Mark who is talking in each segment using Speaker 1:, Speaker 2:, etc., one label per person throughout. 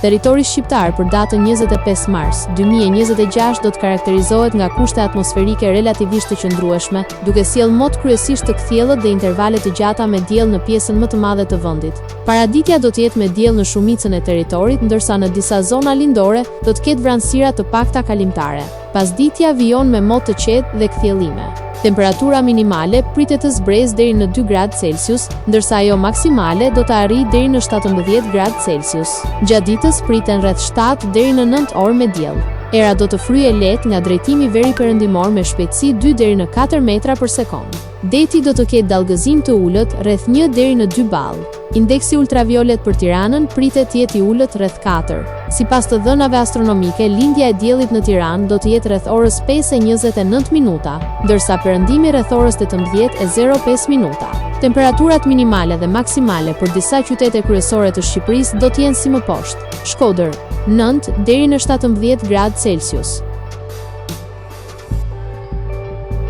Speaker 1: Territori shqiptar për datën 25 mars 2026 do të karakterizohet nga kushte atmosferike relativisht të qëndrueshme, duke sjellë mot kryesisht të kthjellët dhe intervale të gjata me diell në pjesën më të madhe të vendit. Paraditja do të jetë me diell në shumicën e territorit, ndërsa në disa zona lindore do të ketë vranësira të pakta kalimtare. Pasditja vijon me mot të qetë dhe kthjellime. Temperatura minimale pritet të zbresë deri në 2 gradë Celsius, ndërsa ajo maksimale do të arrijë deri në 17 gradë Celsius. Gjatë ditës priten rreth 7 deri në 9 orë me diell. Era do të fryjë lehtë nga drejtimi veriperëndimor me shpejtësi 2 deri në 4 metra për sekond. Deti do të ketë dallgëzim të ulët rreth 1 deri në 2 ball. Indeksi ultraviolet për Tiranën pritet të jetë i ulët rreth 4. Sipas të dhënave astronomike, lindja e diellit në Tiranë do të jetë rreth orës 5:29 minuta, ndërsa perëndimi rreth orës 18:05 minuta. Temperaturat minimale dhe maksimale për disa qytete kryesore të Shqipërisë do të jenë si më poshtë: Shkodër 9 deri në 17 gradë Celsius,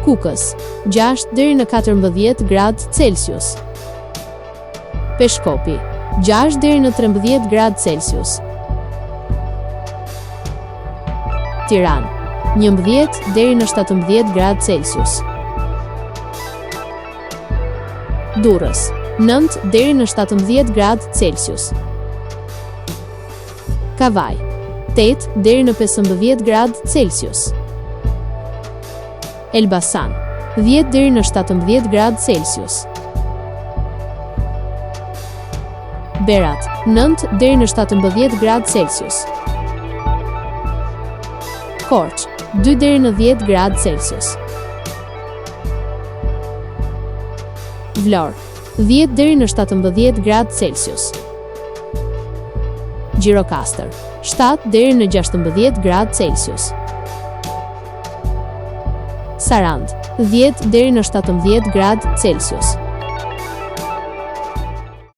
Speaker 1: Kukës 6 deri në 14 gradë Celsius, Peshkopi 6 deri në 13 gradë Celsius, Tiranë 11 deri në 17 gradë Celsius, Durrës 9 deri në 17 gradë Celsius, Kavaj 8 deri në 15 gradë Celsius, Elbasan 10 deri në 17 gradë Celsius, Berat 9 deri në 17 gradë Celsius, Korç 2 deri në 10 gradë Celsius, Vlorë 10 deri në 17 gradë Celsius, Gjirokastër 7 deri në 16 gradë Celsius, Sarandë 10 deri në 17 gradë Celsius.